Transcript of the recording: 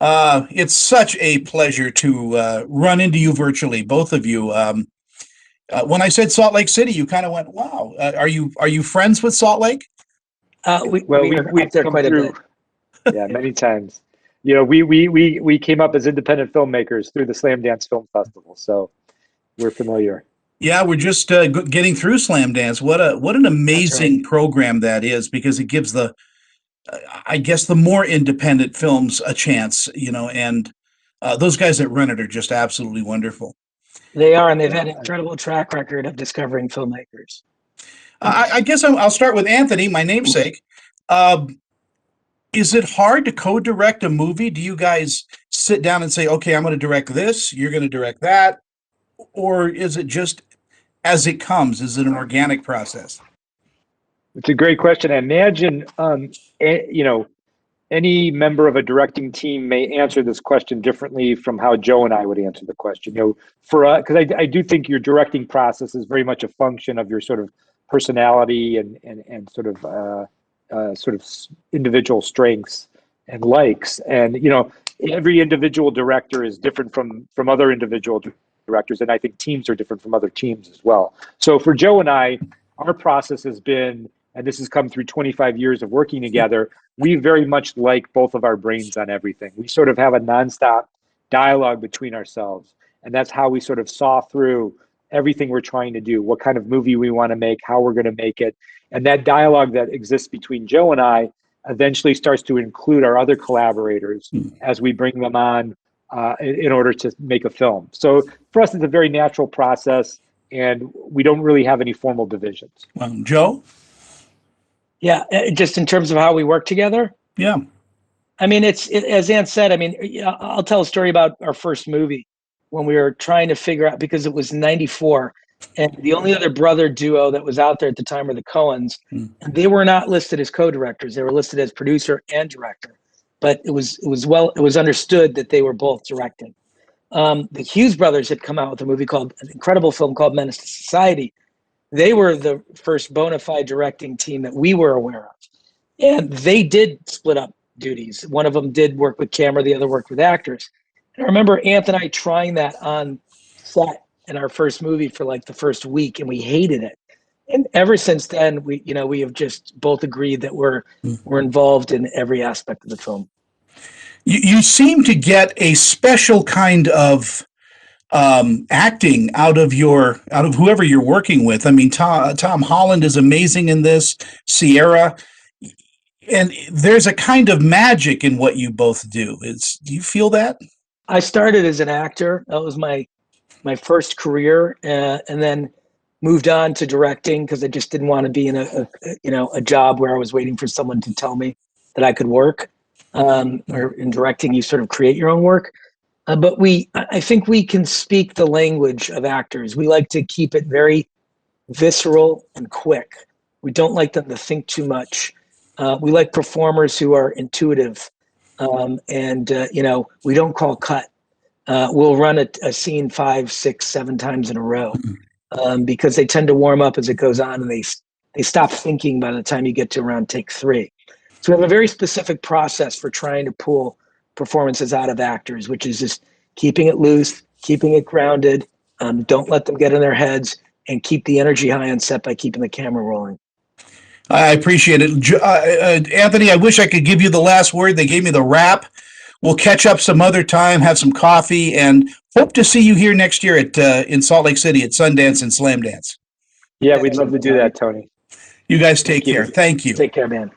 It's such a pleasure to run into you virtually, both of you. When I said Salt Lake City, you kind of went, "Wow, are you friends with Salt Lake?" Well, We are up we've there come quite a through, bit. yeah, many times. You know, we came up as independent filmmakers through the Slam Dance Film Festival, so we're familiar. Yeah, we're just getting through Slam Dance. What an That's right. amazing program that is, because it gives I guess, the more independent films a chance, and those guys that run it are just absolutely wonderful. They are, and they've Yeah, had an incredible track record of discovering filmmakers. I guess I'll start with Anthony, my namesake. Uh, is it hard to co-direct a movie? Do you guys sit down and say, "Okay, I'm going to direct this, you're going to direct that," or is it just as it comes? Is it an organic process? it's a great question. I imagine, you know, any member of a directing team may answer this question differently from how Joe and I would answer the question. You know, for because I do think your directing process is very much a function of your sort of personality and sort of individual strengths and likes. And you know, every individual director is different from other individual directors, and I think teams are different from other teams as well. So for Joe and I, our process has been, and this has come through 25 years of working together, we very much like both of our brains on everything. We sort of have a nonstop dialogue between ourselves. And that's how we sort of saw through everything we're trying to do, what kind of movie we want to make, how we're going to make it. And that dialogue that exists between Joe and I eventually starts to include our other collaborators as we bring them on in order to make a film. So for us, it's a very natural process, and we don't really have any formal divisions. Joe? Yeah, just in terms of how we work together. Yeah. I mean, as Ann said. I mean, I'll tell a story about our first movie when we were trying to figure out, because it was '94, and the only other brother duo that was out there at the time were the Coens, and they were not listed as co-directors. They were listed as producer and director, but it was understood that they were both directing. The Hughes brothers had come out with an incredible film called Menace to Society. They were the first bona fide directing team that we were aware of. And they did split up duties. One of them did work with camera, the other worked with actors. And I remember Anthony and I trying that on set in our first movie for like the first week, and we hated it. And ever since then, we have just both agreed that we're involved in every aspect of the film. You seem to get a special kind of acting out of whoever you're working with. I mean, Tom Holland is amazing in this. Sierra, and there's a kind of magic in what you both do. Do you feel that? I started as an actor. That was my first career, and then moved on to directing because I just didn't want to be in a job where I was waiting for someone to tell me that I could work. Or in directing, you sort of create your own work. But I think we can speak the language of actors. We like to keep it very visceral and quick. We don't like them to think too much. We like performers who are intuitive, and we don't call cut. We'll run a scene 5, 6, 7 times in a row, because they tend to warm up as it goes on, and they stop thinking by the time you get to around take 3. So we have a very specific process for trying to pull performances out of actors, which is just keeping it loose, keeping it grounded. Don't let them get in their heads, and keep the energy high on set by keeping the camera rolling. I appreciate it. Anthony, I wish I could give you the last word. They gave me the wrap. We'll catch up some other time, have some coffee, and hope to see you here next year in Salt Lake City at Sundance and Slam Dance. Yeah, we'd love to do that, Tony. You guys take care. Thank you. Take care, man.